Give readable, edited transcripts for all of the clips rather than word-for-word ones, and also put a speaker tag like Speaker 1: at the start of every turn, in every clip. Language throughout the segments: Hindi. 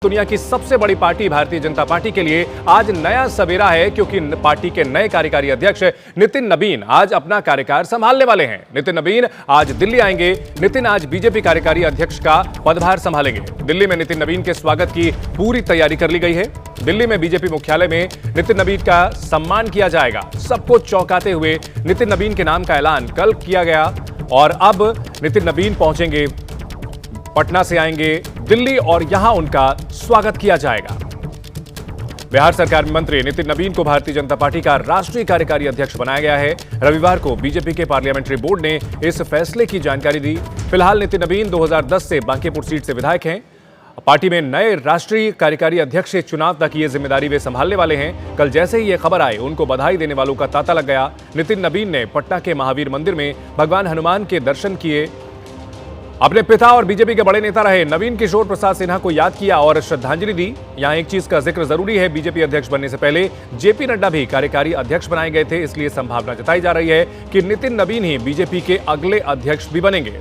Speaker 1: दुनिया की सबसे बड़ी पार्टी भारतीय जनता पार्टी के लिए आज नया सवेरा है, क्योंकि पार्टी के नए कार्यकारी अध्यक्ष नितिन नबीन आज अपना कार्यकाल संभालने वाले हैं। नितिन नबीन आज दिल्ली आएंगे। नितिन आज बीजेपी कार्यकारी अध्यक्ष का पदभार संभालेंगे। दिल्ली में नितिन नबीन के स्वागत की पूरी तैयारी कर ली गई है। दिल्ली में बीजेपी मुख्यालय में नितिन नबीन का सम्मान किया जाएगा। सबको चौंकाते हुए नितिन नबीन के नाम का ऐलान कल किया गया और अब नितिन नबीन पहुंचेंगे, पटना से आएंगे दिल्ली और यहां उनका स्वागत किया जाएगा। बिहार सरकार में मंत्री नितिन नबीन को भारतीय जनता पार्टी का राष्ट्रीय कार्यकारी अध्यक्ष बनाया गया है। रविवार को बीजेपी के पार्लियामेंट्री बोर्ड ने इस फैसले की जानकारी दी। फिलहाल नितिन नबीन 2010 से बांकीपुर सीट से विधायक हैं। पार्टी में नए राष्ट्रीय कार्यकारी अध्यक्ष के चुनाव तक ये जिम्मेदारी वे संभालने वाले हैं। कल जैसे ही ये खबर आई, उनको बधाई देने वालों का तांता लग गया। नितिन नबीन ने पटना के महावीर मंदिर में भगवान हनुमान के दर्शन किए। अपने पिता और बीजेपी के बड़े नेता रहे नवीन किशोर प्रसाद सिन्हा को याद किया और श्रद्धांजलि दी। यहां एक चीज का जिक्र जरूरी है, बीजेपी अध्यक्ष बनने से पहले जेपी नड्डा भी कार्यकारी अध्यक्ष बनाए गए थे, इसलिए संभावना जताई जा रही है कि नितिन नबीन ही बीजेपी के अगले अध्यक्ष भी बनेंगे।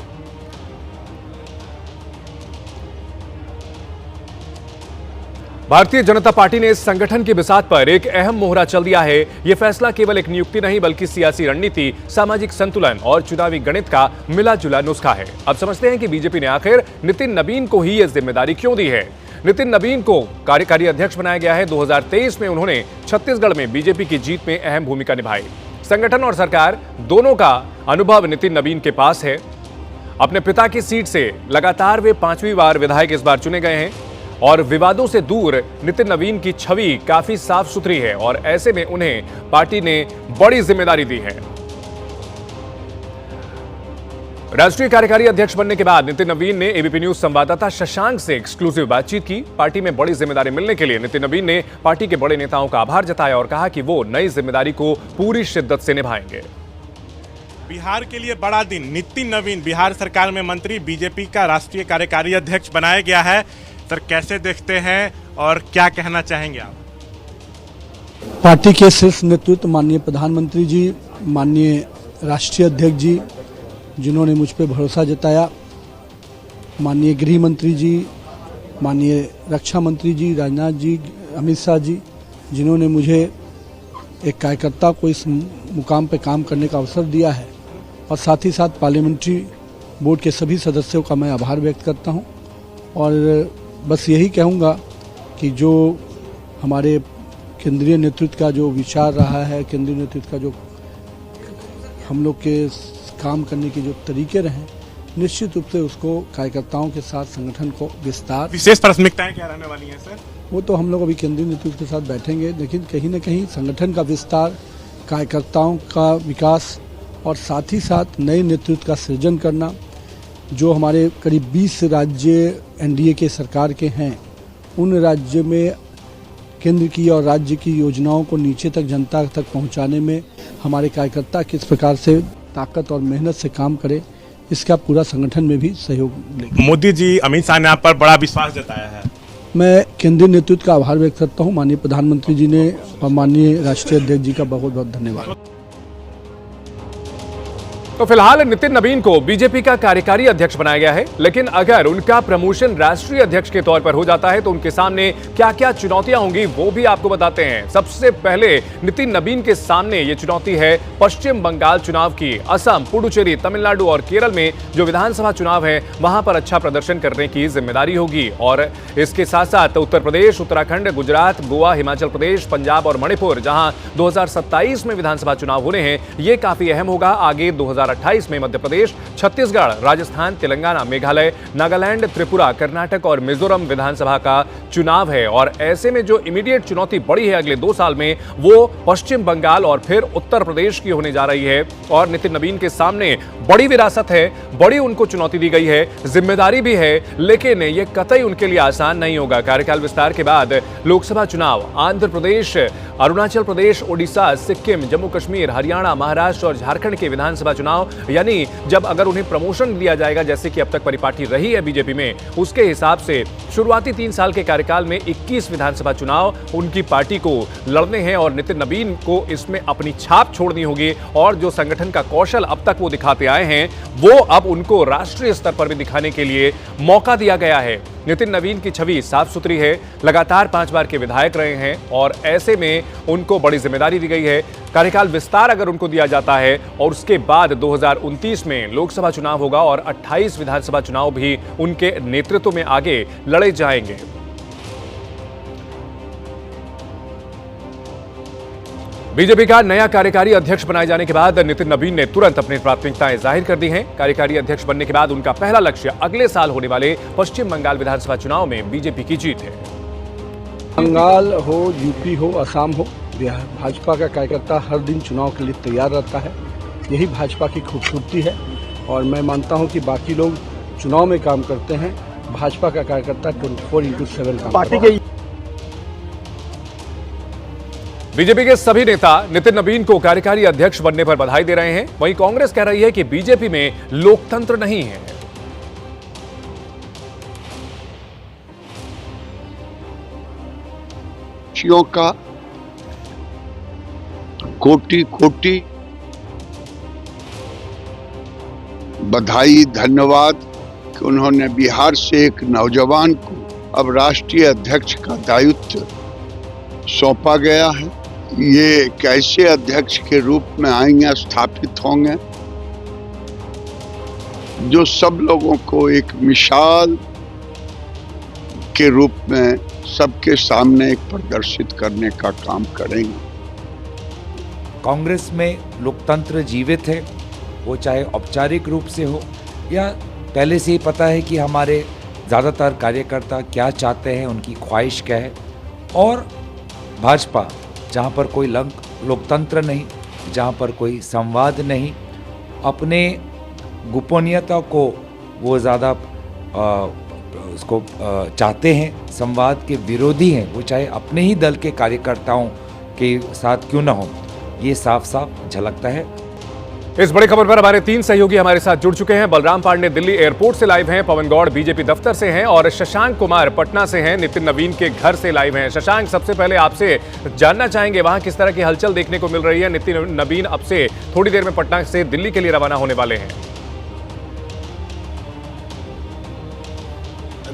Speaker 1: भारतीय जनता पार्टी ने इस संगठन की बिसात पर एक अहम मोहरा चल दिया है। यह फैसला केवल एक नियुक्ति नहीं, बल्कि सियासी रणनीति, सामाजिक संतुलन और चुनावी गणित का मिला जुला नुस्खा है। अब समझते हैं कि बीजेपी ने आखिर नितिन नबीन को ही यह जिम्मेदारी क्यों दी है। नितिन नबीन को कार्यकारी अध्यक्ष बनाया गया है। 2023 में उन्होंने छत्तीसगढ़ में बीजेपी की जीत में अहम भूमिका निभाई। संगठन और सरकार दोनों का अनुभव नितिन नबीन के पास है। अपने पिता की सीट से लगातार वे 5वीं बार विधायक इस बार चुने गए हैं और विवादों से दूर नितिन नबीन की छवि काफी साफ सुथरी है और ऐसे में उन्हें पार्टी ने बड़ी जिम्मेदारी दी है। राष्ट्रीय कार्यकारी अध्यक्ष बनने के बाद नितिन नबीन ने एबीपी न्यूज संवाददाता शशांक से एक्सक्लूसिव बातचीत की। पार्टी में बड़ी जिम्मेदारी मिलने के लिए नितिन नबीन ने पार्टी के बड़े नेताओं का आभार जताया और कहा कि वो नई जिम्मेदारी को पूरी शिद्दत से निभाएंगे।
Speaker 2: बिहार के लिए बड़ा दिन, नितिन नबीन बिहार सरकार में मंत्री, बीजेपी का राष्ट्रीय कार्यकारी अध्यक्ष बनाया गया है। सर, कैसे देखते हैं और क्या कहना चाहेंगे आप?
Speaker 3: पार्टी के शीर्ष नेतृत्व माननीय प्रधानमंत्री जी, माननीय राष्ट्रीय अध्यक्ष जी, जिन्होंने मुझ पर भरोसा जताया, माननीय गृह मंत्री जी, माननीय रक्षा मंत्री जी, राजनाथ जी, अमित शाह जी, जिन्होंने मुझे एक कार्यकर्ता को इस मुकाम पर काम करने का अवसर दिया है, और साथ ही साथ पार्लियामेंट्री बोर्ड के सभी सदस्यों का मैं आभार व्यक्त करता हूं। और बस यही कहूँगा कि जो हमारे केंद्रीय नेतृत्व का जो विचार रहा है, केंद्रीय नेतृत्व का जो हम लोग के काम करने के जो तरीके रहे, निश्चित रूप से उसको कार्यकर्ताओं के साथ संगठन को विस्तार,
Speaker 2: विशेष प्राथमिकताएं क्या रहने वाली हैं सर?
Speaker 3: वो तो हम लोग अभी केंद्रीय नेतृत्व के साथ बैठेंगे, लेकिन कहीं न कहीं संगठन का विस्तार, कार्यकर्ताओं का विकास और साथ ही साथ नए नेतृत्व का सृजन करना। जो हमारे करीब 20 राज्य एनडीए के सरकार के हैं, उन राज्य में केंद्र की और राज्य की योजनाओं को नीचे तक, जनता तक पहुंचाने में हमारे कार्यकर्ता किस प्रकार से ताकत और मेहनत से काम करे, इसका पूरा संगठन में भी सहयोग लेंगे।
Speaker 2: मोदी जी, अमित शाह ने आप पर बड़ा विश्वास जताया है।
Speaker 3: मैं केंद्रीय नेतृत्व का आभार व्यक्त करता हूँ, माननीय प्रधानमंत्री जी ने और माननीय राष्ट्रीय अध्यक्ष जी का बहुत बहुत धन्यवाद।
Speaker 1: तो फिलहाल नितिन नबीन को बीजेपी का कार्यकारी अध्यक्ष बनाया गया है, लेकिन अगर उनका प्रमोशन राष्ट्रीय अध्यक्ष के तौर पर हो जाता है तो उनके सामने क्या क्या चुनौतियां होंगी वो भी आपको बताते हैं। सबसे पहले नितिन नबीन के सामने ये चुनौती है पश्चिम बंगाल चुनाव की। असम, पुडुचेरी, तमिलनाडु और केरल में जो विधानसभा चुनाव है, वहां पर अच्छा प्रदर्शन करने की जिम्मेदारी होगी। और इसके साथ साथ उत्तर प्रदेश, उत्तराखंड, गुजरात, गोवा, हिमाचल प्रदेश, पंजाब और मणिपुर, जहां 2027 में विधानसभा चुनाव होने हैं, ये काफी अहम होगा। आगे 2028 में मध्य प्रदेश, छत्तीसगढ़, राजस्थान, तेलंगाना, मेघालय, नागालैंड, त्रिपुरा, कर्नाटक और मिजोरम विधानसभा का चुनाव है। और ऐसे में जो इमीडिएट चुनौती बड़ी है अगले 2 साल में, वो पश्चिम बंगाल और फिर उत्तर प्रदेश की होने जा रही है। और नितिन नबीन के सामने बड़ी विरासत है, बड़ी उनको चुनौती दी गई है, जिम्मेदारी भी है, लेकिन ये कतई उनके लिए आसान नहीं होगा। कार्यकाल विस्तार के बाद लोकसभा चुनाव आंध्र प्रदेश, अरुणाचल प्रदेश, ओडिशा, सिक्किम, जम्मू कश्मीर, हरियाणा, महाराष्ट्र और झारखंड के विधानसभा चुनाव, यानी जब अगर उन्हें प्रमोशन दिया जाएगा, जैसे कि अब तक परिपाटी रही है बीजेपी में, उसके हिसाब से शुरुआती 3 साल के कार्यकाल में 21 विधानसभा चुनाव उनकी पार्टी को लड़ने हैं और नितिन नबीन को इसमें अपनी छाप छोड़नी होगी। और जो संगठन का कौशल अब तक वो दिखाते आए हैं, वो अब उनको राष्ट्रीय स्तर पर भी दिखाने के लिए मौका दिया गया है। नितिन नवीन की छवि साफ सुथरी है, लगातार 5 बार के विधायक रहे हैं और ऐसे में उनको बड़ी जिम्मेदारी दी गई है। कार्यकाल विस्तार अगर उनको दिया जाता है और उसके बाद 2029 में लोकसभा चुनाव होगा और 28 विधानसभा चुनाव भी उनके नेतृत्व में आगे लड़े जाएंगे। बीजेपी का नया कार्यकारी अध्यक्ष बनाए जाने के बाद नितिन नवीन ने तुरंत अपनी प्राथमिकताएं जाहिर कर दी हैं। कार्यकारी अध्यक्ष बनने के बाद उनका पहला लक्ष्य अगले साल होने वाले पश्चिम बंगाल विधानसभा चुनाव में बीजेपी की जीत है।
Speaker 3: बंगाल हो, यूपी हो, असम हो, बिहार, भाजपा का कार्यकर्ता हर दिन चुनाव के लिए तैयार रहता है। यही भाजपा की खूबसूरती है और मैं मानता हूं कि बाकी लोग चुनाव में काम करते हैं, भाजपा का कार्यकर्ता 24/7 काम
Speaker 4: पार्टी
Speaker 3: करता है।
Speaker 4: के
Speaker 1: बीजेपी के सभी नेता नितिन नवीन को कार्यकारी अध्यक्ष बनने पर बधाई दे रहे हैं। वहीं कांग्रेस कह रही है कि बीजेपी में लोकतंत्र नहीं है।
Speaker 5: का कोटि कोटि बधाई, धन्यवाद कि उन्होंने बिहार से एक नौजवान को अब राष्ट्रीय अध्यक्ष का दायित्व सौंपा गया है। ये कैसे अध्यक्ष के रूप में आएंगे, स्थापित होंगे, जो सब लोगों को एक मिसाल के रूप में सबके सामने एक प्रदर्शित करने का काम करेंगे।
Speaker 6: कांग्रेस में लोकतंत्र जीवित है, वो चाहे औपचारिक रूप से हो या पहले से ही पता है कि हमारे ज़्यादातर कार्यकर्ता क्या चाहते हैं, उनकी ख्वाहिश क्या है। और भाजपा जहाँ पर कोई लोकतंत्र नहीं, जहाँ पर कोई संवाद नहीं, अपने गोपनीयता को वो ज़्यादा उसको चाहते हैं, संवाद के विरोधी हैं, वो चाहे अपने ही दल के कार्यकर्ताओं के साथ क्यों ना हो, ये साफ साफ झलकता है।
Speaker 1: इस बड़ी खबर पर हमारे 3 सहयोगी हमारे साथ जुड़ चुके हैं। बलराम पांडे दिल्ली एयरपोर्ट से लाइव हैं, पवन गौड़ बीजेपी दफ्तर से हैं और शशांक कुमार पटना से हैं, नितिन नवीन के घर से लाइव हैं। शशांक, सबसे पहले आपसे जानना चाहेंगे वहां किस तरह की हलचल देखने को मिल रही है। नितिन नवीन अब से थोड़ी देर में पटना से दिल्ली के लिए रवाना होने वाले हैं।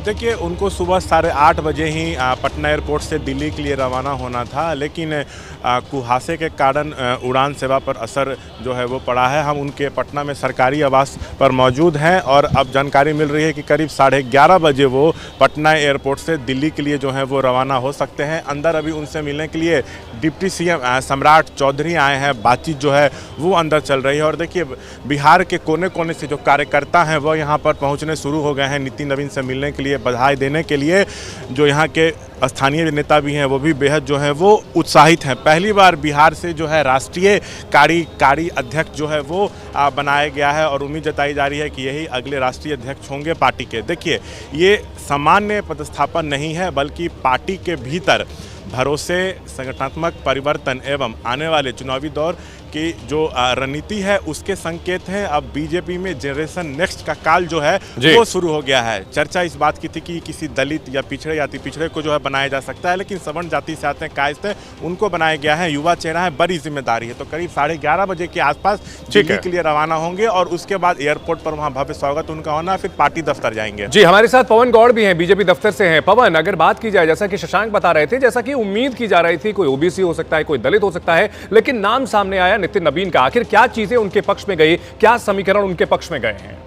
Speaker 2: देखिए, उनको सुबह 8:30 बजे ही पटना एयरपोर्ट से दिल्ली के लिए रवाना होना था, लेकिन कुहासे के कारण उड़ान सेवा पर असर जो है वो पड़ा है। हम उनके पटना में सरकारी आवास पर मौजूद हैं और अब जानकारी मिल रही है कि करीब 11:30 बजे वो पटना एयरपोर्ट से दिल्ली के लिए जो है वो रवाना हो सकते हैं। अंदर अभी उनसे मिलने के लिए डिप्टी सीएम सम्राट चौधरी आए हैं, बातचीत जो है वो अंदर चल रही है। और देखिए, बिहार के कोने कोने से जो कार्यकर्ता हैं वो यहाँ पर पहुँचने शुरू हो गए हैं नितिन नवीन से मिलने के लिए, बधाई देने के लिए। जो यहाँ के स्थानीय नेता भी हैं वो भी बेहद जो है वो उत्साहित हैं। पहली बार बिहार से जो है राष्ट्रीय कार्यकारी अध्यक्ष जो है वो बनाया गया है और उम्मीद जताई जा रही है कि यही अगले राष्ट्रीय अध्यक्ष होंगे पार्टी के। देखिए, ये सामान्य पदस्थापन नहीं है, बल्कि पार्टी के भीतर भरोसे, संगठनात्मक परिवर्तन एवं आने वाले चुनावी दौर की जो रणनीति है उसके संकेत हैं। अब बीजेपी में जनरेशन नेक्स्ट का काल जो है वो शुरू हो गया है। चर्चा इस बात की थी कि किसी दलित या पिछड़े जाति पिछड़े को जो है बनाया जा सकता है, लेकिन सवर्ण जाति से आते हैं, कायस्थ हैं, उनको बनाया गया है। युवा चेहरा है, बड़ी जिम्मेदारी है। तो करीब 11:30 बजे के आसपास दिल्ली के लिए रवाना होंगे और उसके बाद एयरपोर्ट पर वहाँ भव्य स्वागत उनका होना, फिर पार्टी दफ्तर जाएंगे।
Speaker 1: जी, हमारे साथ पवन गौड़ भी हैं, बीजेपी दफ्तर से हैं। पवन, अगर बात की जाए, जैसा कि शशांक बता रहे थे, जैसा कि उम्मीद की जा रही थी, कोई ओबीसी हो सकता है, कोई दलित हो सकता है, लेकिन नाम सामने आया नितिन नवीन का। आखिर क्या चीजें उनके पक्ष में गई, क्या समीकरण उनके पक्ष में गए हैं?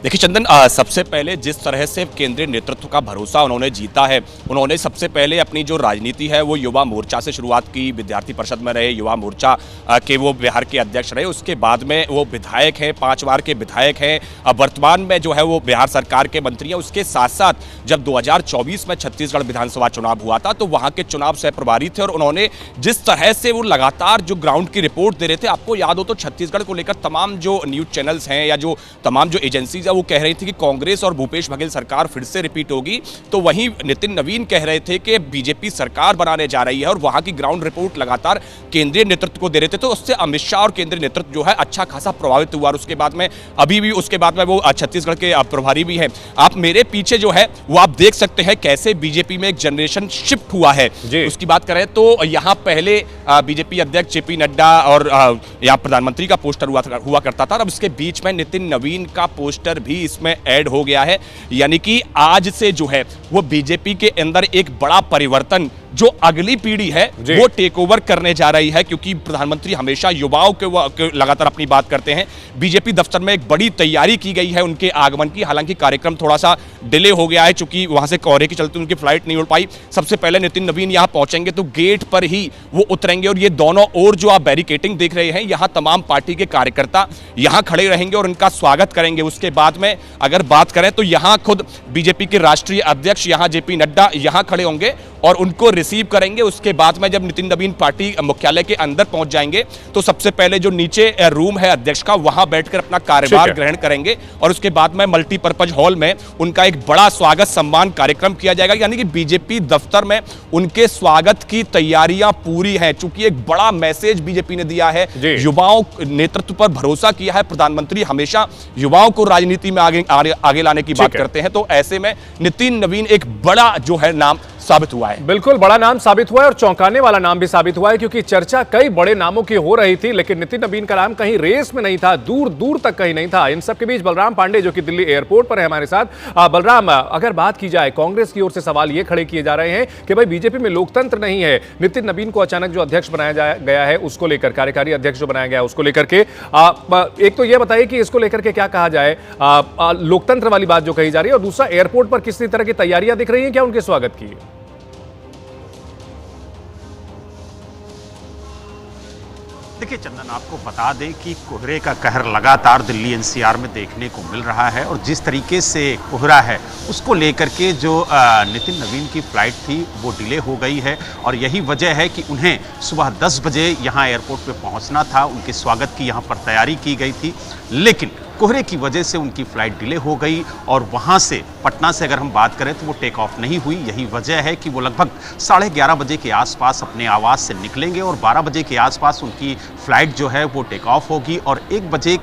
Speaker 4: देखिए चंदन, सबसे पहले जिस तरह से केंद्रीय नेतृत्व का भरोसा उन्होंने जीता है, उन्होंने सबसे पहले अपनी जो राजनीति है वो युवा मोर्चा से शुरुआत की। विद्यार्थी परिषद में रहे, युवा मोर्चा के वो बिहार के अध्यक्ष रहे। उसके बाद में वो विधायक हैं, 5 बार के विधायक हैं। अब वर्तमान में जो है वो बिहार सरकार के मंत्री हैं। उसके साथ साथ जब 2024 में छत्तीसगढ़ विधानसभा चुनाव हुआ था तो वहाँ के चुनाव सह प्रभारी थे और उन्होंने जिस तरह से वो लगातार जो ग्राउंड की रिपोर्ट दे रहे थे, आपको याद हो तो छत्तीसगढ़ को लेकर तमाम जो न्यूज चैनल्स हैं या जो तमाम जो एजेंसीज वो कह रही थी कि कांग्रेस और भूपेश बघेल सरकार फिर से रिपीट होगी, तो वहीं नितिन नवीन कह रहे थे कि बीजेपी सरकार बनाने जा रही है और वहां की ग्राउंड रिपोर्ट लगातार केंद्रीय नेतृत्व को दे रहे थे। तो उससे अमित शाह और केंद्रीय नेतृत्व जो है अच्छा खासा प्रभावित हुआ और उसके बाद में अभी भी उसके बाद में वो छत्तीसगढ़ के प्रभारी भी हैं। आप मेरे पीछे जो है वो आप देख सकते हैं कैसे बीजेपी में एक जनरेशन शिफ्ट हुआ है। उसकी बात करें तो यहाँ पहले बीजेपी अध्यक्ष जेपी नड्डा और यहाँ प्रधानमंत्री का पोस्टर हुआ करता था, अब इसके बीच में नितिन नवीन का पोस्टर भी इसमें ऐड हो गया है। यानी कि आज से जो है वो बीजेपी के अंदर एक बड़ा परिवर्तन जो अगली पीढ़ी है वो टेक ओवर करने जा रही है, क्योंकि प्रधानमंत्री हमेशा युवाओं के लगातार अपनी बात करते हैं। बीजेपी दफ्तर में एक बड़ी तैयारी की गई है उनके आगमन की, हालांकि कार्यक्रम थोड़ा सा डिले हो गया है चूंकि वहां से कोहरे के चलते उनकी फ्लाइट नहीं उड़ पाई। सबसे पहले नितिन नवीन यहां पहुंचेंगे तो गेट पर ही वो उतरेंगे और ये दोनों ओर जो आप बैरिकेटिंग देख रहे हैं यहां तमाम पार्टी के कार्यकर्ता यहां खड़े रहेंगे और उनका स्वागत करेंगे। उसके बाद में अगर बात करें तो यहां खुद बीजेपी के राष्ट्रीय अध्यक्ष यहां जेपी नड्डा यहां खड़े होंगे और उनको रिसीव करेंगे। उसके बाद में जब नितिन नवीन पार्टी मुख्यालय के अंदर पहुंच जाएंगे तो सबसे पहले जो नीचे रूम है अध्यक्ष का वहां बैठकर अपना कार्यभार ग्रहण करेंगे और उसके बाद में मल्टीपर्पज हॉल में उनका एक बड़ा स्वागत सम्मान कार्यक्रम किया जाएगा। यानी कि बीजेपी दफ्तर में उनके स्वागत की तैयारियां पूरी हैं। चूंकि एक बड़ा मैसेज बीजेपी ने दिया है, युवाओं नेतृत्व पर भरोसा किया है, प्रधानमंत्री हमेशा युवाओं को राजनीति में आगे लाने की बात करते हैं, तो ऐसे में नितिन नवीन एक बड़ा जो है नाम साबित हुआ है।
Speaker 1: बिल्कुल बड़ा नाम साबित हुआ है और चौंकाने वाला नाम भी साबित हुआ है, क्योंकि चर्चा कई बड़े नामों की हो रही थी लेकिन नितिन नवीन का नाम कहीं रेस में नहीं था, दूर दूर तक कहीं नहीं था। इन सब के बीच बलराम पांडे जो कि दिल्ली एयरपोर्ट पर है हमारे साथ। बलराम, अगर बात की जाए कांग्रेस की ओर से सवाल ये खड़े किए जा रहे हैं कि भाई बीजेपी में लोकतंत्र नहीं है, नितिन नवीन को अचानक जो अध्यक्ष बनाया गया है उसको लेकर, कार्यकारी अध्यक्ष जो बनाया गया है उसको लेकर के एक तो ये बताइए कि इसको लेकर के क्या कहा जाए, लोकतंत्र वाली बात जो कही जा रही है, और दूसरा एयरपोर्ट पर किसी तरह की तैयारियां दिख रही हैं क्या उनके स्वागत की?
Speaker 7: देखिए चंदन, आपको बता दें कि कोहरे का कहर लगातार दिल्ली एनसीआर में देखने को मिल रहा है और जिस तरीके से कोहरा है उसको लेकर के जो नितिन नवीन की फ़्लाइट थी वो डिले हो गई है और यही वजह है कि उन्हें सुबह 10 बजे यहाँ एयरपोर्ट पे पहुँचना था। उनके स्वागत की यहाँ पर तैयारी की गई थी लेकिन कोहरे की वजह से उनकी फ़्लाइट डिले हो गई और वहाँ से पटना से अगर हम बात करें तो वो टेक ऑफ नहीं हुई। यही वजह है कि वो लगभग 11:30 बजे के आसपास अपने आवास से निकलेंगे और 12 बजे के आसपास उनकी फ़्लाइट जो है वो टेक ऑफ होगी और 1 बजे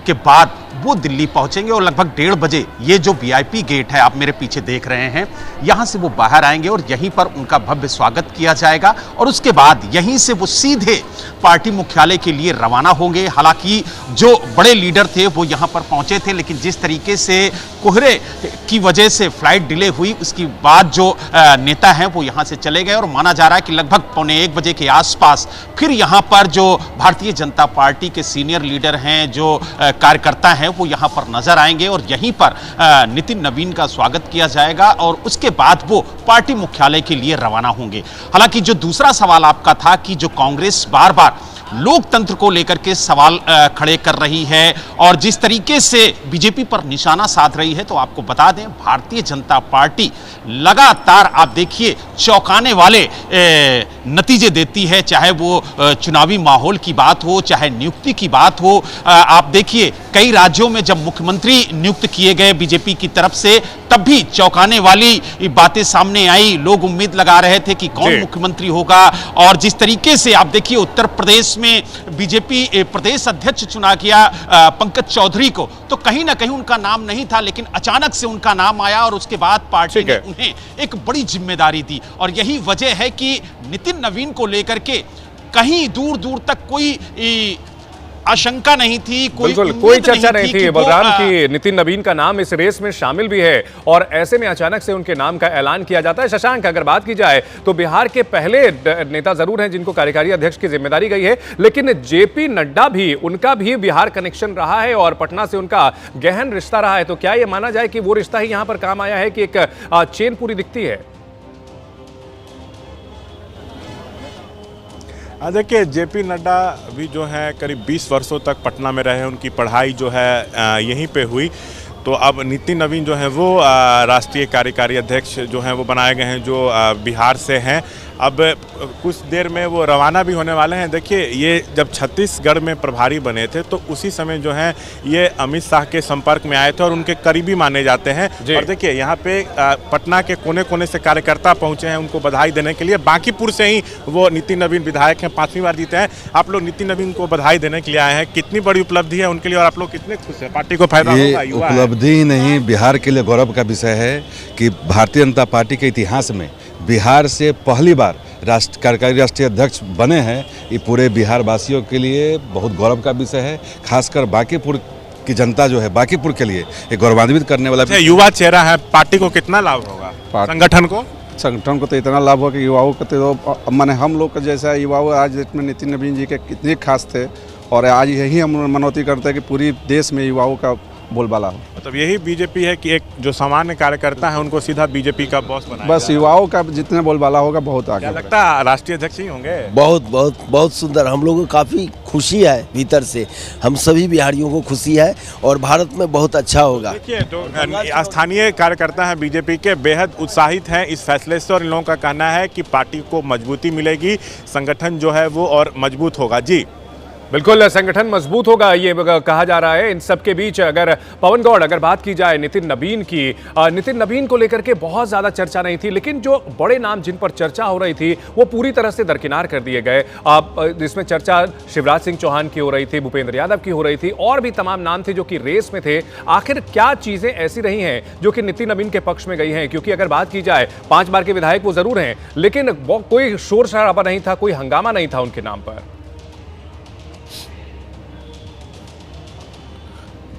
Speaker 7: के बाद वो दिल्ली पहुंचेंगे और लगभग 1:30 बजे ये जो वीआईपी गेट है आप मेरे पीछे देख रहे हैं यहाँ से वो बाहर आएंगे और यहीं पर उनका भव्य स्वागत किया जाएगा और उसके बाद यहीं से वो सीधे पार्टी मुख्यालय के लिए रवाना होंगे। हालांकि जो बड़े लीडर थे वो यहाँ पर पहुंचे थे लेकिन जिस तरीके से कोहरे की वजह से फ्लाइट डिले हुई उसके बाद जो नेता हैं वो यहाँ से चले गए और माना जा रहा है कि लगभग 1:45 बजे के आसपास फिर यहाँ पर जो भारतीय जनता पार्टी के सीनियर लीडर हैं, जो कार्यकर्ता हैं, वो यहाँ पर नजर आएंगे और यहीं पर नितिन नवीन का स्वागत किया जाएगा और उसके बाद वो पार्टी मुख्यालय के लिए रवाना होंगे। हालांकि जो दूसरा सवाल आपका था कि जो कांग्रेस बार बार लोकतंत्र को लेकर के सवाल खड़े कर रही है और जिस तरीके से बीजेपी पर निशाना साध रही है, तो आपको बता दें भारतीय जनता पार्टी लगातार आप देखिए चौंकाने वाले नतीजे देती है, चाहे वो चुनावी माहौल की बात हो, चाहे नियुक्ति की बात हो। आप देखिए कई राज्यों में जब मुख्यमंत्री नियुक्त किए गए बीजेपी की तरफ से तब भी चौंकाने वाली बातें सामने आई। लोग उम्मीद लगा रहे थे कि कौन मुख्यमंत्री होगा और जिस तरीके से आप देखिए उत्तर प्रदेश में बीजेपी प्रदेश अध्यक्ष चुना गया पंकज चौधरी को, तो कहीं ना कहीं उनका नाम नहीं था लेकिन अचानक से उनका नाम आया और उसके बाद पार्टी ने उन्हें एक बड़ी जिम्मेदारी दी और यही वजह है कि नितिन नवीन को लेकर के कहीं दूर दूर तक कोई आशंका नहीं थी, कोई
Speaker 1: चर्चा नहीं थी बलराम की नितिन नवीन का नाम इस रेस में शामिल भी है और ऐसे में अचानक से उनके नाम का ऐलान किया जाता है। शशांक, अगर बात की जाए तो बिहार के पहले नेता जरूर हैं जिनको कार्यकारी अध्यक्ष की जिम्मेदारी गई है, लेकिन जेपी नड्डा भी, उनका भी बिहार कनेक्शन रहा है और पटना से उनका गहन रिश्ता रहा है, तो क्या यह माना जाए कि वो रिश्ता ही यहां पर काम आया है कि एक चेन पूरी दिखती है?
Speaker 2: देखिए जेपी नड्डा भी जो है करीब 20 वर्षों तक पटना में रहे, उनकी पढ़ाई जो है यहीं पे हुई। तो अब नितिन नवीन जो है वो राष्ट्रीय कार्यकारी अध्यक्ष जो हैं वो बनाए गए हैं, जो बिहार से हैं। अब कुछ देर में वो रवाना भी होने वाले हैं। देखिए ये जब छत्तीसगढ़ में प्रभारी बने थे तो उसी समय जो है ये अमित शाह के संपर्क में आए थे और उनके करीबी माने जाते हैं। और देखिए यहाँ पे पटना के कोने कोने से कार्यकर्ता पहुँचे हैं उनको बधाई देने के लिए। बांकीपुर से ही वो नितिन नवीन विधायक हैं, 5वीं बार जीते हैं। आप लोग नितिन नवीन को बधाई देने के लिए आए हैं, कितनी बड़ी उपलब्धि है उनके लिए और आप लोग कितने खुश हैं? पार्टी को फायदा होगा?
Speaker 8: उपलब्धि ही नहीं, बिहार के लिए गौरव का विषय है कि भारतीय जनता पार्टी के इतिहास में बिहार से पहली बार कार्यकारी राष्ट्रीय अध्यक्ष बने हैं, ये पूरे बिहार वासियों के लिए बहुत गौरव का विषय है। खासकर बांकीपुर की जनता जो है, बांकीपुर के लिए एक गौरवान्वित करने वाला
Speaker 2: युवा चेहरा है, पार्टी को कितना लाभ होगा? संगठन को
Speaker 9: तो इतना लाभ हो कि युवाओं को तो माने हम लोग का जैसा युवाओं आज में नितिन नवीन जी के कितने खास थे, और आज यही हम मनौती करते हैं कि पूरी देश में युवाओं का बोलबाला हो।
Speaker 2: मतलब यही बीजेपी है कि एक जो सामान्य कार्यकर्ता है उनको सीधा बीजेपी का बॉस बनाया।
Speaker 9: बस युवाओं का जितने बोलबाला होगा बहुत आगे।
Speaker 2: क्या लगता है राष्ट्रीय अध्यक्ष ही होंगे?
Speaker 10: बहुत बहुत बहुत सुंदर, हम लोगों को काफ़ी खुशी है भीतर से, हम सभी बिहारियों को खुशी है और भारत में बहुत अच्छा होगा।
Speaker 2: देखिए, जो स्थानीय कार्यकर्ता हैं बीजेपी के, बेहद उत्साहित हैं इस फैसले से, और इन लोगों का कहना है कि पार्टी को मजबूती मिलेगी, संगठन जो है वो और मजबूत होगा। जी
Speaker 1: बिल्कुल, संगठन मजबूत होगा ये कहा जा रहा है। इन सब के बीच अगर पवन गौड़, अगर बात की जाए नितिन नवीन की, नितिन नवीन को लेकर के बहुत ज्यादा चर्चा नहीं थी, लेकिन जो बड़े नाम जिन पर चर्चा हो रही थी वो पूरी तरह से दरकिनार कर दिए गए। इसमें चर्चा शिवराज सिंह चौहान की हो रही थी, भूपेंद्र यादव की हो रही थी, और भी तमाम नाम थे जो कि रेस में थे। आखिर क्या चीजें ऐसी रही हैं जो कि नितिन नवीन के पक्ष में गई हैं? क्योंकि अगर बात की जाए 5 बार के विधायक वो जरूर हैं, लेकिन कोई शोर शराबा नहीं था, कोई हंगामा नहीं था उनके नाम पर।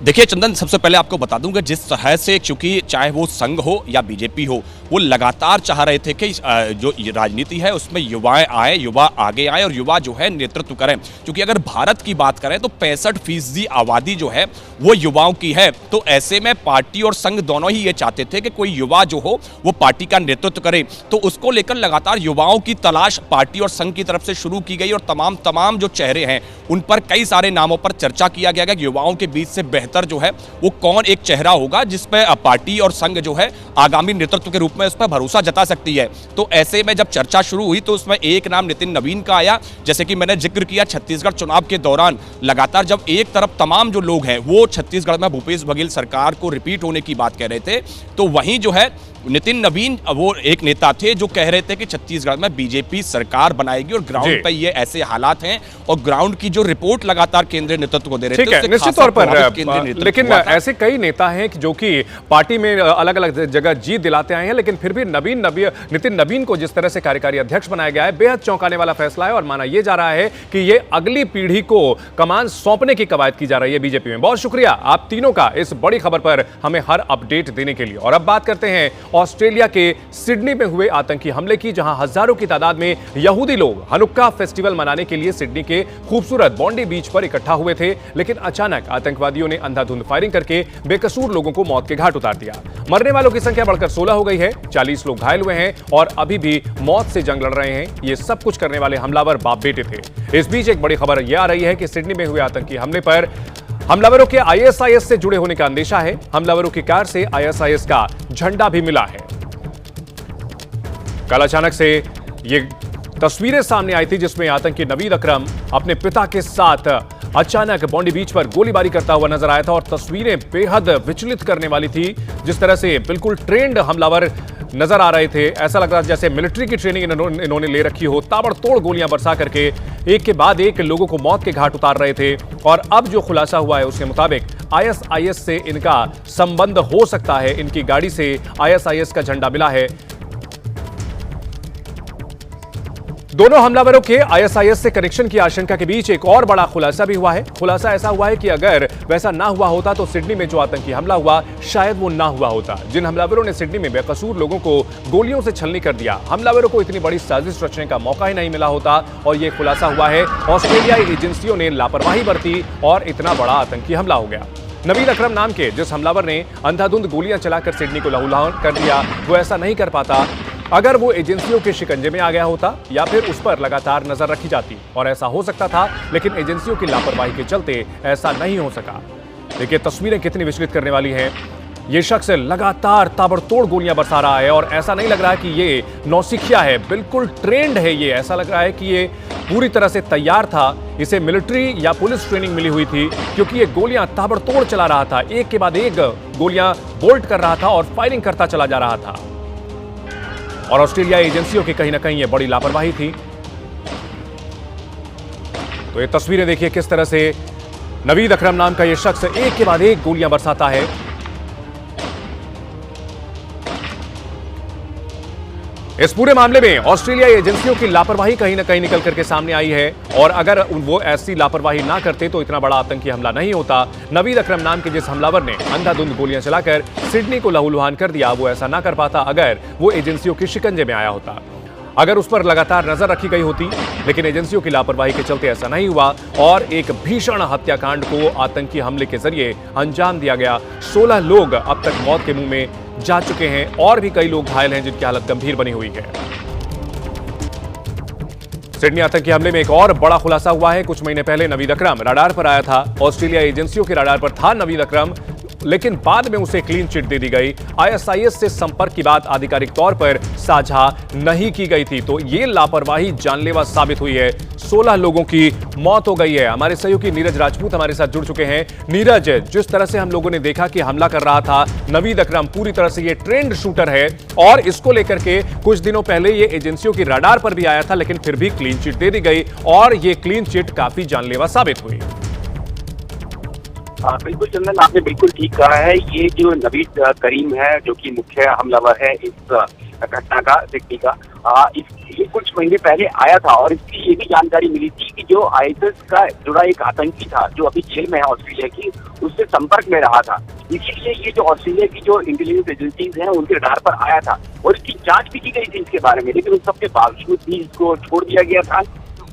Speaker 4: देखिए चंदन, सबसे पहले आपको बता दूं कि जिस तरह से, क्योंकि चाहे वो संघ हो या बीजेपी हो, वो लगातार चाह रहे थे कि जो राजनीति है उसमें युवाएं आए, युवा आगे आए और युवा जो है नेतृत्व करें। क्योंकि अगर भारत की बात करें तो 65% आबादी जो है वो युवाओं की है। तो ऐसे में पार्टी और संघ दोनों ही ये चाहते थे कि कोई युवा जो हो वो पार्टी का नेतृत्व करे। तो उसको लेकर लगातार युवाओं की तलाश पार्टी और संघ की तरफ से शुरू की गई, और तमाम जो चेहरे हैं उन पर कई सारे नामों पर चर्चा किया गया कि युवाओं के बीच से बेहतर जो है वो कौन एक चेहरा होगा जिसपे पार्टी और संघ जो है आगामी नेतृत्व के रूप में उस पर भरोसा जता सकती है। तो ऐसे में जब चर्चा शुरू हुई तो उसमें एक नाम नितिन नवीन का आया। जैसे कि मैंने जिक्र किया, छत्तीसगढ़ चुनाव के दौरान लगातार जब एक तरफ तमाम जो लोग हैं वो छत्तीसगढ़ में भूपेश बघेल सरकार को रिपीट होने की बात कह रहे थे, तो वहीं जो है नितिन नवीन वो एक नेता थे जो कह रहे थे कि छत्तीसगढ़ में बीजेपी सरकार बनाएगी, और ग्राउंड पे ये ऐसे हालात हैं और ग्राउंड की जो रिपोर्ट लगातार केंद्रीय नेतृत्व को दे रहे थे।
Speaker 1: निश्चित तौर पर, लेकिन ऐसे कई नेता हैं जो कि पार्टी में अलग अलग जगह जीत दिलाते आए हैं, लेकिन फिर भी नितिन नवीन को जिस तरह से कार्यकारी अध्यक्ष बनाया गया है, बेहद चौंकाने वाला फैसला है। और माना यह जा रहा है कि ये अगली पीढ़ी को कमान सौंपने की कवायद की जा रही है बीजेपी में। बहुत शुक्रिया आप तीनों का इस बड़ी खबर पर हमें हर अपडेट देने के लिए। और अब बात करते हैं ऑस्ट्रेलिया के सिडनी में हुए आतंकी हमले की, जहां हजारों की तादाद में यहूदी लोग हनुक्का फेस्टिवल मनाने के लिए सिडनी के खूबसूरत बॉन्डी बीच पर इकट्ठा हुए थे। लेकिन अचानक आतंकवादियों ने अंधाधुंध फायरिंग करके बेकसूर लोगों को मौत के घाट उतार दिया। मरने वालों की संख्या बढ़कर 16 हो गई है, 40 लोग घायल हुए हैं और अभी भी मौत से जंग लड़ रहे हैं। ये सब कुछ करने वाले हमलावर बाप बेटे थे। इस बीच एक बड़ी खबर यह आ रही है कि सिडनी में हुए आतंकी हमले पर हमलावरों के आईएसआईएस से जुड़े होने का अंदेशा है। हमलावरों की कार से आईएसआईएस का झंडा भी मिला है। कल अचानक से ये तस्वीरें सामने आई थी जिसमें आतंकी नवीद अकरम अपने पिता के साथ अचानक बॉन्डी बीच पर गोलीबारी करता हुआ नजर आया था, और तस्वीरें बेहद विचलित करने वाली थी। जिस तरह से बिल्कुल ट्रेंड हमलावर नजर आ रहे थे, ऐसा लग रहा था जैसे मिलिट्री की ट्रेनिंग इन्होंने ले रखी हो। ताबड़तोड़ गोलियां बरसा करके एक के बाद एक लोगों को मौत के घाट उतार रहे थे। और अब जो खुलासा हुआ है उसके मुताबिक आईएसआईएस से इनका संबंध हो सकता है। इनकी गाड़ी से आईएसआईएस का झंडा मिला है। दोनों हमलावरों के आईएसआईएस से कनेक्शन की आशंका के बीच एक और बड़ा खुलासा भी हुआ है। खुलासा ऐसा हुआ है कि अगर वैसा ना हुआ होता तो सिडनी में जो आतंकी हमला हुआ शायद वो ना हुआ होता। जिन हमलावरों ने सिडनी में बेकसूर लोगों को गोलियों से छलनी कर दिया, हमलावरों को इतनी बड़ी साजिश रचने का मौका ही नहीं मिला होता। और ये खुलासा हुआ है ऑस्ट्रेलियाई एजेंसियों ने लापरवाही बरती और इतना बड़ा आतंकी हमला हो गया। नवीद अकरम नाम के जिस हमलावर ने अंधाधुंध गोलियां चलाकर सिडनी को लहूलुहान कर दिया, वो ऐसा नहीं कर पाता अगर वो एजेंसियों के शिकंजे में आ गया होता या फिर उस पर लगातार नजर रखी जाती। और ऐसा हो सकता था, लेकिन एजेंसियों की लापरवाही के चलते ऐसा नहीं हो सका। देखिए तस्वीरें कितनी विचलित करने वाली हैं। ये शख्स लगातार ताबड़तोड़ गोलियां बरसा रहा है और ऐसा नहीं लग रहा है कि ये नौसिखिया है, बिल्कुल ट्रेंड है। ये ऐसा लग रहा है कि ये पूरी तरह से तैयार था, इसे मिलिट्री या पुलिस ट्रेनिंग मिली हुई थी, क्योंकि ये गोलियां ताबड़तोड़ चला रहा था, एक के बाद एक गोलियां बोल्ट कर रहा था और फायरिंग करता चला जा रहा था। और ऑस्ट्रेलिया एजेंसियों की कहीं ना कहीं ये बड़ी लापरवाही थी। तो ये तस्वीरें देखिए किस तरह से नवीद अकरम नाम का ये शख्स एक के बाद एक गोलियां बरसाता है। इस पूरे मामले में ऑस्ट्रेलियाई एजेंसियों की लापरवाही कहीं ना कहीं निकल करके सामने आई है और अगर वो ऐसी लापरवाही ना करते तो इतना बड़ा आतंकी हमला नहीं होता। नवीद अकरम नाम के जिस हमलावर ने अंधाधुंध गोलियां चलाकर सिडनी को लहूलुहान कर दिया, वो ऐसा ना कर पाता अगर वो एजेंसियों के शिकंजे में आया होता, अगर उस पर लगातार नजर रखी गई होती। लेकिन एजेंसियों की लापरवाही के चलते ऐसा नहीं हुआ और एक भीषण हत्याकांड को आतंकी हमले के जरिए अंजाम दिया गया। 16 लोग अब तक मौत के मुंह में जा चुके हैं और भी कई लोग घायल हैं जिनकी हालत गंभीर बनी हुई है। सिडनी आतंकी हमले में एक और बड़ा खुलासा हुआ है। कुछ महीने पहले नवीद अकरम रडार पर आया था, ऑस्ट्रेलिया एजेंसियों के रडार पर था नवीद अकरम, लेकिन बाद में उसे क्लीन चिट दे दी गई। ISIS से संपर्क की बात आधिकारिक तौर पर साझा नहीं की गई थी, तो ये लापरवाही जानलेवा साबित हुई है। 16 लोगों की मौत हो गई है। हमारे सहयोगी नीरज राजपूत हमारे साथ जुड़ चुके हैं। नीरज, जिस तरह से हम लोगों ने देखा कि हमला कर रहा था नवीद अकरम, पूरी तरह से ये ट्रेंड शूटर है और इसको लेकर के कुछ दिनों पहले ये एजेंसियों की रडार पर भी आया था, लेकिन फिर भी क्लीन चिट दे दी गई और ये क्लीन चिट काफी जानलेवा साबित हुई।
Speaker 11: बिल्कुल चंदन, आपने बिल्कुल ठीक कहा है। ये जो नवीद करीम है जो कि मुख्य हमलावर है इस घटना का, सिडनी का, ये कुछ महीने पहले आया था और इसकी ये भी जानकारी मिली थी कि जो ISIS का जुड़ा एक आतंकी था जो अभी जेल में है ऑस्ट्रेलिया की, उससे संपर्क में रहा था। इसीलिए ये जो ऑस्ट्रेलिया की जो इंटेलिजेंस एजेंसीज हैं उनके रडार पर आया था और इसकी जांच भी की गई थी इसके बारे में, लेकिन उन सबके बावजूद भी इसको छोड़ दिया गया था।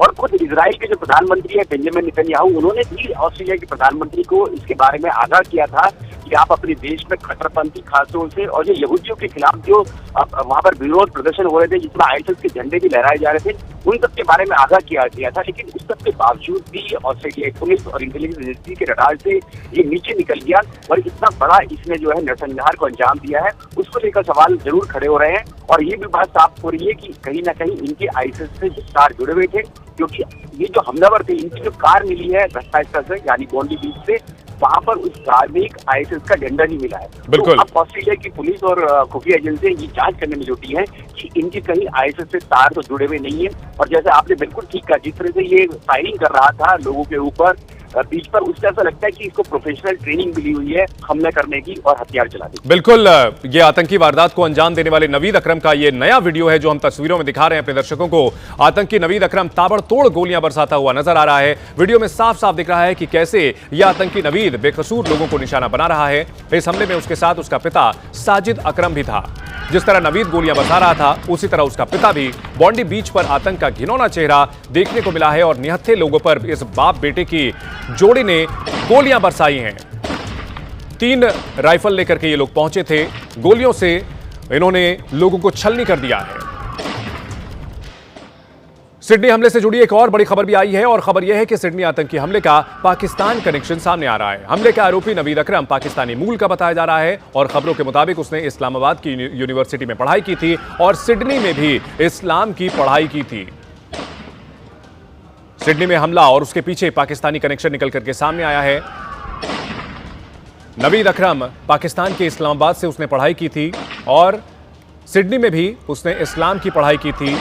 Speaker 11: और खुद इजराइल के जो प्रधानमंत्री है बेंजामिन नेतन्याहू, उन्होंने भी ऑस्ट्रेलिया के प्रधानमंत्री को इसके बारे में आगाह किया था कि आप अपने देश में कट्टरपंथी खासतौर से और जो यहूदियों के खिलाफ जो वहां पर विरोध प्रदर्शन हो रहे थे जिसमें ISIS के झंडे भी लहराए जा रहे थे, उन सब के बारे में आगाह किया गया था। लेकिन उस सब के बावजूद भी ऑस्ट्रेलिया पुलिस और इंटेलिजेंस एजेंसी के रडार से ये नीचे निकल गया और इतना बड़ा इसने जो है नरसंहार को अंजाम दिया है, उसको लेकर सवाल जरूर खड़े हो रहे हैं। और ये भी बात साफ हो रही है कि कहीं ना कहीं इनके ISIS से तार जुड़े हुए थे, क्योंकि ये जो हमलावर थे इनकी जो कार मिली है घटनास्थल से यानी बॉन्डी बीच से, वहां पर उस कार में एक ISIS का झंडा नहीं मिला है।
Speaker 1: बिल्कुल।
Speaker 11: तो अब ऑस्ट्रेलिया की पुलिस और खुफिया एजेंसी ये जांच करने में जुटी है कि इनके कहीं ISIS से तार तो जुड़े हुए नहीं है। और जैसे आपने बिल्कुल ठीक कहा, जिस तरह से ये फायरिंग कर रहा था लोगों के ऊपर बीच पर, उससे ऐसा लगता है कि इसको प्रोफेशनल ट्रेनिंग मिली हुई है हमला करने की और हथियार चलाने की।
Speaker 1: बिल्कुल, ये आतंकी वारदात को अंजाम देने वाले नवीद अकरम का ये नया वीडियो है जो हम तस्वीरों में दिखा रहे हैं अपने दर्शकों को। आतंकी नवीद अकरम ताबड़तोड़ गोलियां बरसाता हुआ नजर आ रहा है। वीडियो में साफ साफ दिख रहा है कि कैसे यह आतंकी नवीद बेकसूर लोगों को निशाना बना रहा है। इस हमले में उसके साथ उसका पिता साजिद अकरम भी था। जिस तरह नवीद गोलियां बरसा रहा था उसी तरह उसका पिता भी। बॉन्डी बीच पर आतंक का घिनौना चेहरा देखने को मिला है और निहत्थे लोगों पर इस बाप बेटे की जोड़ी ने गोलियां बरसाई हैं। 3 राइफल लेकर के ये लोग पहुंचे थे। गोलियों से इन्होंने लोगों को छलनी कर दिया है। सिडनी हमले से जुड़ी एक और बड़ी खबर भी आई है और खबर यह है कि सिडनी आतंकी हमले का पाकिस्तान कनेक्शन सामने आ रहा है। हमले के आरोपी नवीद अकरम पाकिस्तानी मूल का बताया जा रहा है और खबरों के मुताबिक उसने इस्लामाबाद की यूनिवर्सिटी में पढ़ाई की थी और सिडनी में भी इस्लाम की पढ़ाई की थी। सिडनी में हमला और उसके पीछे पाकिस्तानी कनेक्शन निकल करके सामने आया है। नवीद अकरम पाकिस्तान के इस्लामाबाद से उसने पढ़ाई की थी और सिडनी में भी उसने इस्लाम की पढ़ाई की थी।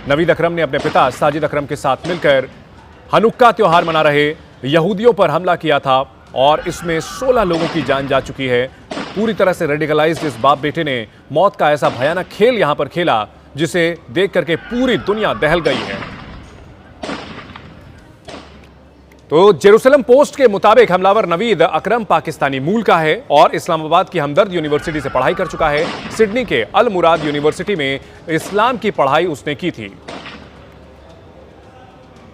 Speaker 1: नवीद अकरम ने अपने पिता साजिद अकरम के साथ मिलकर हनुक्का त्योहार मना रहे यहूदियों पर हमला किया था और इसमें 16 लोगों की जान जा चुकी है। पूरी तरह से रेडिकलाइज्ड इस बाप बेटे ने मौत का ऐसा भयानक खेल यहां पर खेला जिसे देख करके पूरी दुनिया दहल गई है। तो जेरूसलम पोस्ट के मुताबिक हमलावर नवीद अकरम पाकिस्तानी मूल का है और इस्लामाबाद की हमदर्द यूनिवर्सिटी से पढ़ाई कर चुका है। सिडनी के अल मुराद यूनिवर्सिटी में इस्लाम की पढ़ाई उसने की थी।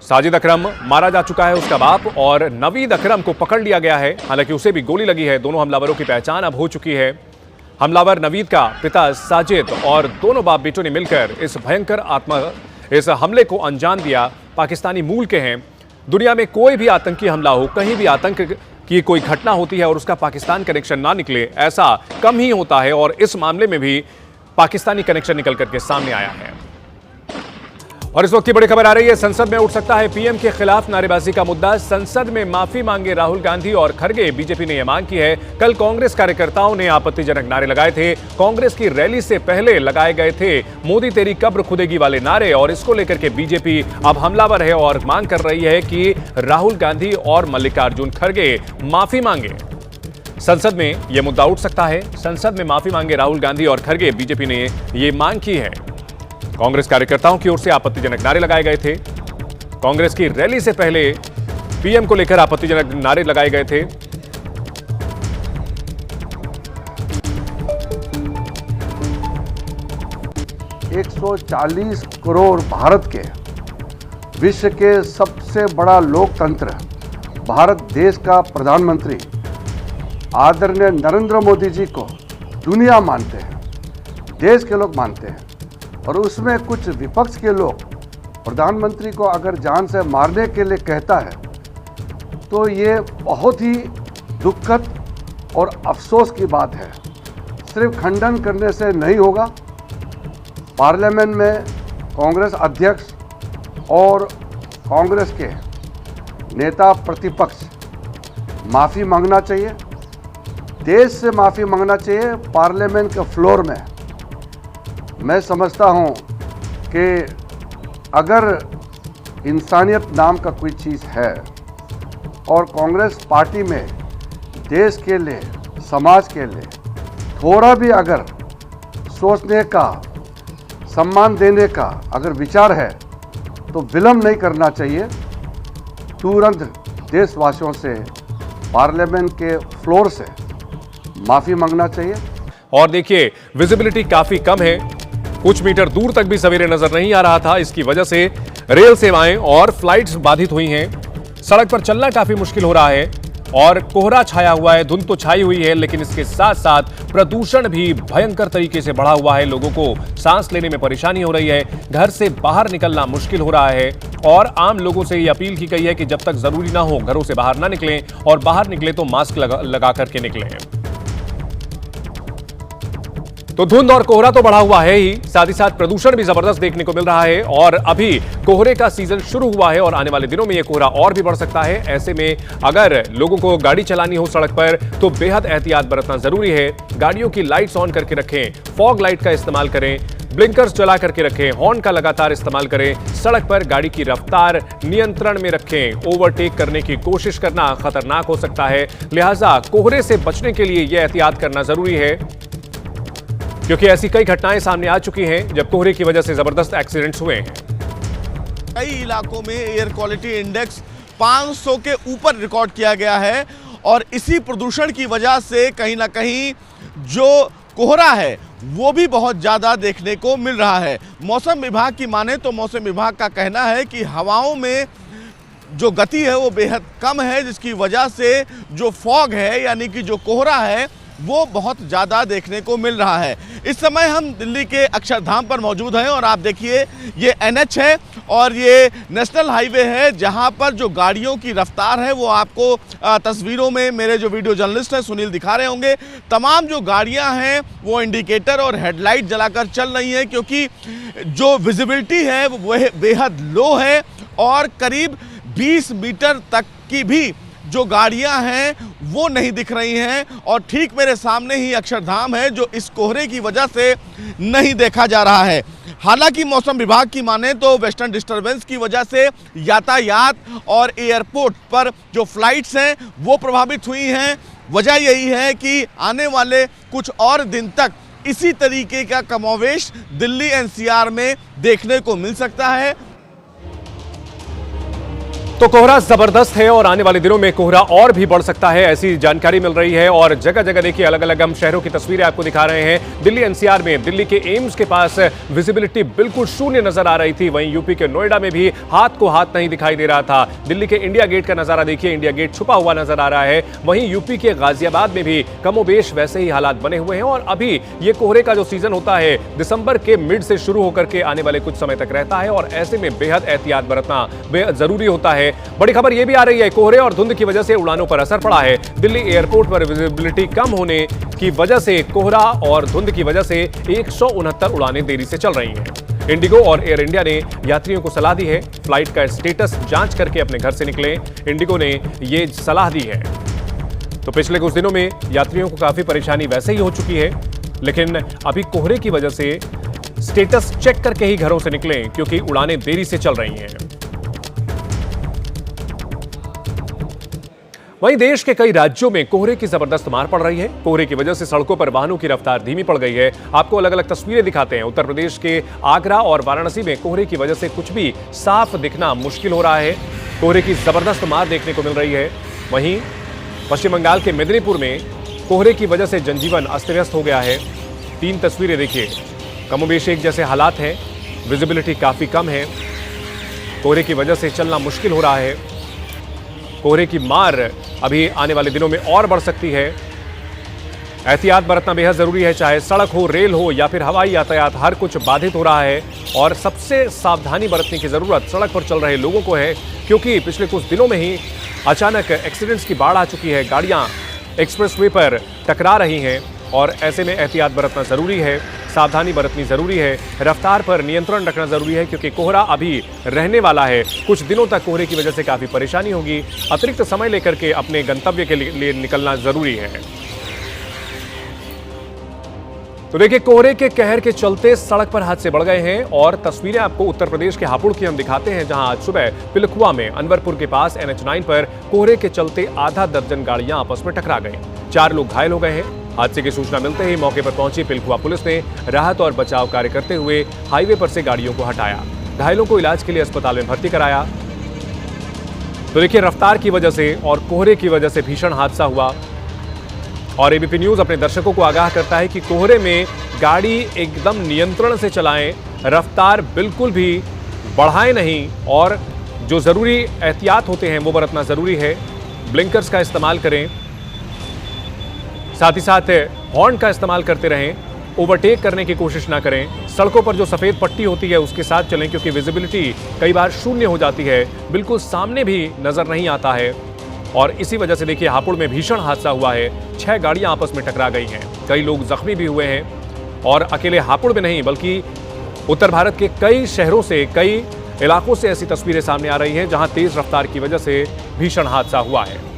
Speaker 1: साजिद अकरम मारा जा चुका है, उसका बाप, और नवीद अकरम को पकड़ लिया गया है। हालांकि उसे भी गोली लगी है। दोनों हमलावरों की पहचान अब हो चुकी है। हमलावर नवीद का पिता साजिद और दोनों बाप बेटों ने मिलकर इस हमले को अंजाम दिया। पाकिस्तानी मूल के हैं। दुनिया में कोई भी आतंकी हमला हो, कहीं भी आतंक की कोई घटना होती है और उसका पाकिस्तान कनेक्शन ना निकले, ऐसा कम ही होता है और इस मामले में भी पाकिस्तानी कनेक्शन निकल करके सामने आया है। और इस वक्त की बड़ी खबर आ रही है, संसद में उठ सकता है पीएम के खिलाफ नारेबाजी का मुद्दा। संसद में माफी मांगे राहुल गांधी और खड़गे। बीजेपी ने यह मांग की है। कल कांग्रेस कार्यकर्ताओं ने आपत्तिजनक नारे लगाए थे। कांग्रेस की रैली से पहले लगाए गए थे मोदी तेरी कब्र खुदेगी वाले नारे और इसको लेकर के बीजेपी अब हमलावर है और मांग कर रही है कि राहुल गांधी और मल्लिकार्जुन खड़गे माफी मांगे। संसद में यह मुद्दा उठ सकता है। संसद में माफी मांगे राहुल गांधी और खड़गे। बीजेपी ने यह मांग की है। कांग्रेस कार्यकर्ताओं की ओर से आपत्तिजनक नारे लगाए गए थे। कांग्रेस की रैली से पहले पीएम को लेकर आपत्तिजनक नारे लगाए गए थे।
Speaker 12: $140 करोड़ भारत के विश्व के सबसे बड़ा लोकतंत्र भारत देश का प्रधानमंत्री आदरणीय नरेंद्र मोदी जी को दुनिया मानते हैं, देश के लोग मानते हैं, और उसमें कुछ विपक्ष के लोग प्रधानमंत्री को अगर जान से मारने के लिए कहता है तो ये बहुत ही दुखद और अफसोस की बात है। सिर्फ खंडन करने से नहीं होगा। पार्लियामेंट में कांग्रेस अध्यक्ष और कांग्रेस के नेता प्रतिपक्ष माफ़ी मांगना चाहिए, देश से माफ़ी मांगना चाहिए पार्लियामेंट के फ्लोर में। मैं समझता हूं कि अगर इंसानियत नाम का कोई चीज़ है और कांग्रेस पार्टी में देश के लिए, समाज के लिए थोड़ा भी अगर सोचने का, सम्मान देने का अगर विचार है तो विलंब नहीं करना चाहिए। तुरंत देशवासियों से पार्लियामेंट के फ्लोर से माफी मांगना चाहिए।
Speaker 1: और देखिए, विजिबिलिटी काफी कम है, कुछ मीटर दूर तक भी सवेरे नजर नहीं आ रहा था। इसकी वजह से रेल सेवाएं और फ्लाइट्स बाधित हुई हैं। सड़क पर चलना काफी मुश्किल हो रहा है और कोहरा छाया हुआ है, धुंध तो छाई हुई है, लेकिन इसके साथ साथ प्रदूषण भी भयंकर तरीके से बढ़ा हुआ है। लोगों को सांस लेने में परेशानी हो रही है, घर से बाहर निकलना मुश्किल हो रहा है और आम लोगों से ये अपील की गई है कि जब तक जरूरी ना हो घरों से बाहर ना निकलें और बाहर निकले तो मास्क लगा करके निकलें। तो धुंध और कोहरा तो बढ़ा हुआ है ही, साथ ही साथ प्रदूषण भी जबरदस्त देखने को मिल रहा है और अभी कोहरे का सीजन शुरू हुआ है और आने वाले दिनों में यह कोहरा और भी बढ़ सकता है। ऐसे में अगर लोगों को गाड़ी चलानी हो सड़क पर तो बेहद एहतियात बरतना जरूरी है। गाड़ियों की लाइट्स ऑन करके रखें, फॉग लाइट का इस्तेमाल करें, ब्लिंकर्स चला करके रखें, हॉर्न का लगातार इस्तेमाल करें, सड़क पर गाड़ी की रफ्तार नियंत्रण में रखें। ओवरटेक करने की कोशिश करना खतरनाक हो सकता है, लिहाजा कोहरे से बचने के लिए यह एहतियात करना जरूरी है, क्योंकि ऐसी कई घटनाएं सामने आ चुकी हैं जब कोहरे की वजह से जबरदस्त एक्सीडेंट्स हुए हैं।
Speaker 13: कई इलाकों में एयर क्वालिटी इंडेक्स 500 के ऊपर रिकॉर्ड किया गया है और इसी प्रदूषण की वजह से कहीं ना कहीं जो कोहरा है वो भी बहुत ज़्यादा देखने को मिल रहा है। मौसम विभाग की माने तो मौसम विभाग का कहना है कि हवाओं में जो गति है वो बेहद कम है, जिसकी वजह से जो फॉग है यानी कि जो कोहरा है वो बहुत ज़्यादा देखने को मिल रहा है। इस समय हम दिल्ली के अक्षरधाम पर मौजूद हैं और आप देखिए ये NH है और ये नेशनल हाईवे है, जहां पर जो गाड़ियों की रफ्तार है वो आपको तस्वीरों में मेरे जो वीडियो जर्नलिस्ट हैं सुनील दिखा रहे होंगे। तमाम जो गाड़ियां हैं वो इंडिकेटर और हेडलाइट जलाकर चल रही हैं, क्योंकि जो विजिबिलिटी है वो बेहद लो है और करीब 20 मीटर तक की भी जो गाड़ियां हैं वो नहीं दिख रही हैं। और ठीक मेरे सामने ही अक्षरधाम है जो इस कोहरे की वजह से नहीं देखा जा रहा है। हालांकि मौसम विभाग की माने तो वेस्टर्न डिस्टर्बेंस की वजह से यातायात और एयरपोर्ट पर जो फ्लाइट्स हैं वो प्रभावित हुई हैं। वजह यही है कि आने वाले कुछ और दिन तक इसी तरीके का कमोवेश दिल्ली NCR में देखने को मिल सकता है।
Speaker 1: तो कोहरा जबरदस्त है और आने वाले दिनों में कोहरा और भी बढ़ सकता है, ऐसी जानकारी मिल रही है। और जगह जगह देखिए अलग अलग हम शहरों की तस्वीरें आपको दिखा रहे हैं। दिल्ली NCR में दिल्ली के एम्स के पास विजिबिलिटी बिल्कुल शून्य नजर आ रही थी, वहीं यूपी के नोएडा में भी हाथ को हाथ नहीं दिखाई दे रहा था। दिल्ली के इंडिया गेट का नजारा देखिए, इंडिया गेट छुपा हुआ नजर आ रहा है। वहीं यूपी के गाजियाबाद में भी कमोबेश वैसे ही हालात बने हुए हैं। और अभी ये कोहरे का जो सीजन होता है दिसंबर के मिड से शुरू होकर के आने वाले कुछ समय तक रहता है और ऐसे में बेहद एहतियात बरतना बेहद जरूरी होता है। बड़ी खबर यह भी आ रही है, कोहरे और धुंध की वजह से उड़ानों पर असर पड़ा है। दिल्ली एयरपोर्ट पर विजिबिलिटी कम होने की वजह से कोहरा और धुंध की वजह से 169 उड़ानें देरी से चल रही हैं। इंडिगो और एयर इंडिया ने यात्रियों को सलाह दी है फ्लाइट का स्टेटस जांच करके अपने घर से निकलें। इंडिगो ने यह सलाह दी है। तो पिछले कुछ दिनों में यात्रियों को काफी परेशानी वैसे ही हो चुकी है, लेकिन अभी कोहरे की वजह से स्टेटस चेक करके ही घरों से निकलें, क्योंकि उड़ानें देरी से चल रही हैं। वहीं देश के कई राज्यों में कोहरे की जबरदस्त मार पड़ रही है। कोहरे की वजह से सड़कों पर वाहनों की रफ्तार धीमी पड़ गई है। आपको अलग अलग तस्वीरें दिखाते हैं। उत्तर प्रदेश के आगरा और वाराणसी में कोहरे की वजह से कुछ भी साफ दिखना मुश्किल हो रहा है। कोहरे की जबरदस्त मार देखने को मिल रही है। वहीं पश्चिम बंगाल के मेदिनीपुर में कोहरे की वजह से जनजीवन अस्त व्यस्त हो गया है। 3 तस्वीरें देखिए, कमोबेश एक जैसे हालात हैं। विजिबिलिटी काफी कम है। कोहरे की वजह से चलना मुश्किल हो रहा है। कोहरे की मार अभी आने वाले दिनों में और बढ़ सकती है। एहतियात बरतना बेहद जरूरी है, चाहे सड़क हो, रेल हो या फिर हवाई यातायात, हर कुछ बाधित हो रहा है। और सबसे सावधानी बरतने की जरूरत सड़क पर चल रहे लोगों को है, क्योंकि पिछले कुछ दिनों में ही अचानक एक्सीडेंट्स की बाढ़ आ चुकी है। गाड़ियां एक्सप्रेसवे पर टकरा रही हैं और ऐसे में एहतियात बरतना जरूरी है, सावधानी बरतनी जरूरी है, रफ्तार पर नियंत्रण रखना जरूरी है, क्योंकि कोहरा अभी रहने वाला है। कुछ दिनों तक कोहरे की वजह से काफी परेशानी होगी। अतिरिक्त समय लेकर के अपने गंतव्य के लिए निकलना जरूरी है। तो देखिए, कोहरे के कहर के चलते सड़क पर हादसे बढ़ गए हैं और तस्वीरें आपको उत्तर प्रदेश के हापुड़ की हम दिखाते हैं, जहां आज सुबह पिलखुआ में अनवरपुर के पास NH9 पर कोहरे के चलते आधा दर्जन गाड़ियां आपस में टकरा गई। 4 लोग घायल हो गए हैं। हादसे की सूचना मिलते ही मौके पर पहुंची पिलखुआ पुलिस ने राहत और बचाव कार्य करते हुए हाईवे पर से गाड़ियों को हटाया। घायलों को इलाज के लिए अस्पताल में भर्ती कराया। तो देखिए, रफ्तार की वजह से और कोहरे की वजह से भीषण हादसा हुआ। और एबीपी न्यूज अपने दर्शकों को आगाह करता है कि कोहरे में गाड़ी एकदम नियंत्रण से चलाएं, रफ्तार बिल्कुल भी बढ़ाएं नहीं और जो जरूरी एहतियात होते हैं वो बरतना जरूरी है। ब्लिंकर्स का इस्तेमाल करें, साथ ही साथ हॉर्न का इस्तेमाल करते रहें। ओवरटेक करने की कोशिश ना करें। सड़कों पर जो सफेद पट्टी होती है उसके साथ चलें, क्योंकि विजिबिलिटी कई बार शून्य हो जाती है, बिल्कुल सामने भी नजर नहीं आता है। और इसी वजह से देखिए, हापुड़ में भीषण हादसा हुआ है। 6 गाड़ियां आपस में टकरा गई हैं। कई लोग जख्मी भी हुए हैं। और अकेले हापुड़ में नहीं, बल्कि उत्तर भारत के कई शहरों से, कई इलाकों से ऐसी तस्वीरें सामने आ रही हैं जहां तेज रफ्तार की वजह से भीषण हादसा हुआ है।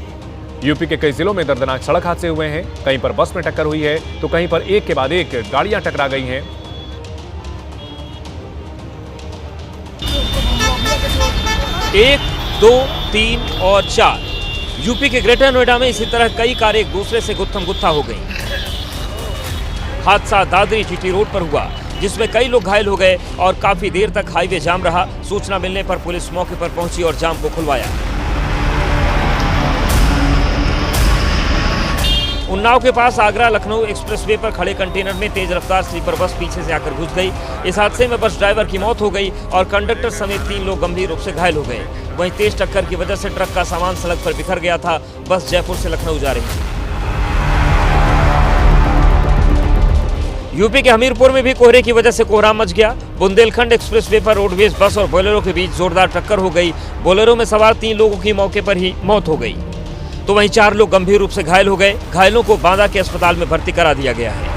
Speaker 1: यूपी के कई जिलों में दर्दनाक सड़क हादसे हुए हैं। कहीं पर बस में टक्कर हुई है तो कहीं पर एक के बाद एक गाड़ियां टकरा गई हैं।
Speaker 14: एक, 2, 3 और 4 यूपी के ग्रेटर नोएडा में इसी तरह कई कारें एक दूसरे से गुत्थम गुत्था हो गईं। हादसा दादरी टीटी रोड पर हुआ, जिसमें कई लोग घायल हो गए और काफी देर तक हाईवे जाम रहा। सूचना मिलने पर पुलिस मौके पर पहुंची और जाम को खुलवाया। उन्नाव के पास आगरा लखनऊ एक्सप्रेसवे पर खड़े कंटेनर में तेज रफ्तार स्लीपर बस पीछे से आकर घुस गई। इस हादसे में बस ड्राइवर की मौत हो गई और कंडक्टर समेत 3 लोग गंभीर रूप से घायल हो गए। वहीं तेज टक्कर की वजह से ट्रक का सामान सड़क पर बिखर गया था। बस जयपुर से लखनऊ जा रही थी। यूपी के हमीरपुर में भी कोहरे की वजह से कोहराम मच गया। बुंदेलखंड एक्सप्रेसवे पर रोडवेज बस और बोलेरो के बीच जोरदार टक्कर हो गई। बोलेरो में सवार 3 लोगों की मौके पर ही मौत हो गई, तो वहीं 4 लोग गंभीर रूप से घायल हो गए। घायलों को बांदा के अस्पताल में भर्ती करा दिया गया है।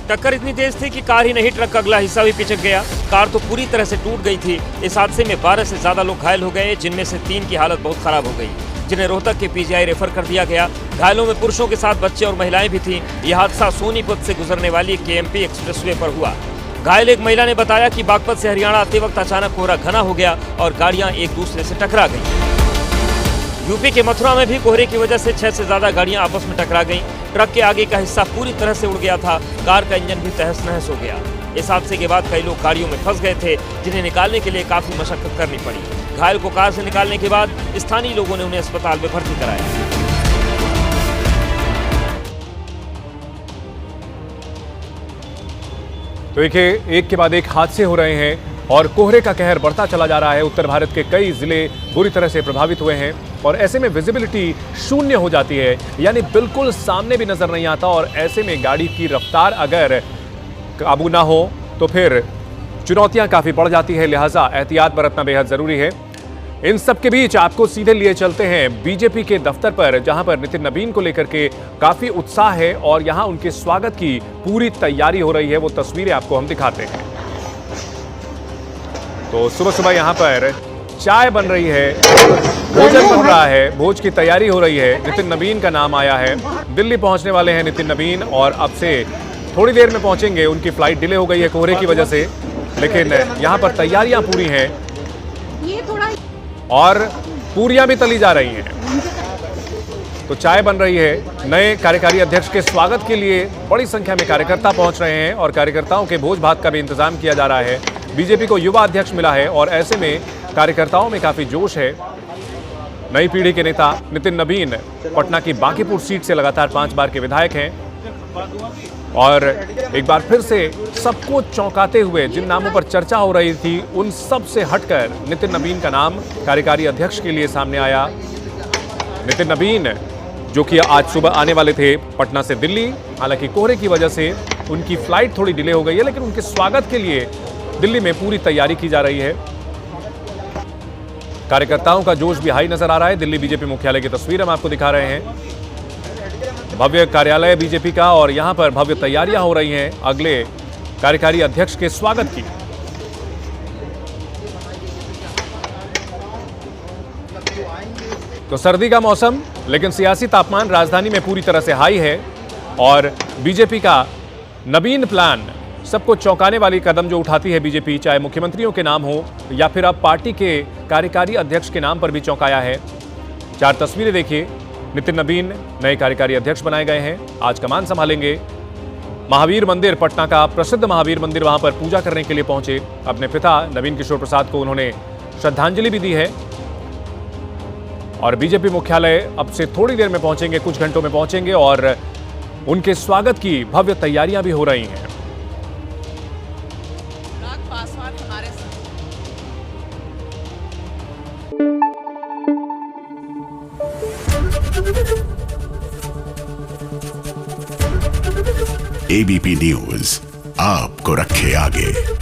Speaker 14: टक्कर इतनी तेज थी कि कार ही नहीं, ट्रक का अगला हिस्सा भी पिचक गया। कार तो पूरी तरह से टूट गई थी। इस हादसे में 12 से ज्यादा लोग घायल हो गए, जिनमें से 3 की हालत बहुत खराब हो गई, जिन्हें रोहतक के PGI रेफर कर दिया गया। घायलों में पुरुषों के साथ बच्चे और महिलाएं भी थीं। यह हादसा सोनीपत से गुजरने वाली KMP एक्सप्रेसवे पर हुआ। घायल एक महिला ने बताया कि बागपत से हरियाणा आते वक्त अचानक कोहरा घना हो गया और गाड़ियां एक दूसरे से टकरा गईं। यूपी के मथुरा में भी कोहरे की वजह से 6 से ज्यादा गाड़ियां आपस में टकरा गईं। ट्रक के आगे का हिस्सा पूरी तरह से उड़ गया था। कार का इंजन भी तहस नहस हो गया। इस हादसे के बाद कई लोग गाड़ियों में फंस गए थे, जिन्हें निकालने के लिए काफी मशक्कत करनी पड़ी। घायल को कार से निकालने के बाद स्थानीय लोगों ने उन्हें अस्पताल में भर्ती कराया।
Speaker 1: तो देखिए, एक के बाद एक हादसे हो रहे हैं और कोहरे का कहर बढ़ता चला जा रहा है। उत्तर भारत के कई जिले बुरी तरह से प्रभावित हुए हैं और ऐसे में विजिबिलिटी शून्य हो जाती है, यानी बिल्कुल सामने भी नजर नहीं आता। और ऐसे में गाड़ी की रफ्तार अगर काबू ना हो तो फिर चुनौतियां काफी बढ़ जाती है। लिहाजा एहतियात बरतना बेहद जरूरी है। इन सब के बीच आपको सीधे लिए चलते हैं बीजेपी के दफ्तर पर, जहां पर नितिन नवीन को लेकर के काफी उत्साह है और यहां उनके स्वागत की पूरी तैयारी हो रही है। वो तस्वीरें आपको हम दिखाते हैं। तो सुबह सुबह यहां पर चाय बन रही है, भोजन बन रहा है, भोज की तैयारी हो रही है। नितिन नवीन का नाम आया है। दिल्ली पहुंचने वाले हैं नितिन नवीन और अब से थोड़ी देर में पहुंचेंगे। उनकी फ्लाइट डिले हो गई है कोहरे की वजह से, लेकिन यहां पर तैयारियां पूरी हैं। और पूरियां भी तली जा रही हैं। तो चाय बन रही है। नए कार्यकारी अध्यक्ष के स्वागत के लिए बड़ी संख्या में कार्यकर्ता पहुंच रहे हैं और कार्यकर्ताओं के भोज भात का भी इंतजाम किया जा रहा है। बीजेपी को युवा अध्यक्ष मिला है और ऐसे में कार्यकर्ताओं में काफी जोश है। नई पीढ़ी के नेता नितिन नवीन पटना की बांकीपुर सीट से लगातार 5 बार के विधायक हैं और एक बार फिर से सबको चौंकाते हुए जिन नामों पर चर्चा हो रही थी उन सब से हटकर नितिन नवीन का नाम कार्यकारी अध्यक्ष के लिए सामने आया। नितिन नवीन जो कि आज सुबह आने वाले थे पटना से दिल्ली, हालांकि कोहरे की वजह से उनकी फ्लाइट थोड़ी डिले हो गई है, लेकिन उनके स्वागत के लिए दिल्ली में पूरी तैयारी की जा रही है। कार्यकर्ताओं का जोश भी हाई नजर आ रहा है। दिल्ली बीजेपी मुख्यालय की तस्वीर हम आपको दिखा रहे हैं। भव्य कार्यालय बीजेपी का और यहां पर भव्य तैयारियां हो रही हैं अगले कार्यकारी अध्यक्ष के स्वागत की। तो सर्दी का मौसम, लेकिन सियासी तापमान राजधानी में पूरी तरह से हाई है और बीजेपी का नवीन प्लान सबको चौंकाने वाली कदम जो उठाती है बीजेपी, चाहे मुख्यमंत्रियों के नाम हो या फिर अब पार्टी के कार्यकारी अध्यक्ष के नाम पर भी चौंकाया है। 4 तस्वीरें देखिए। नितिन नवीन नए कार्यकारी अध्यक्ष बनाए गए हैं, आज कमान संभालेंगे। महावीर मंदिर, पटना का प्रसिद्ध महावीर मंदिर, वहां पर पूजा करने के लिए पहुंचे। अपने पिता नवीन किशोर प्रसाद को उन्होंने श्रद्धांजलि भी दी है और बीजेपी मुख्यालय अब से थोड़ी देर में पहुंचेंगे, कुछ घंटों में पहुंचेंगे और उनके स्वागत की भव्य तैयारियां भी हो रही हैं।
Speaker 15: एबीपी न्यूज आपको रखे आगे।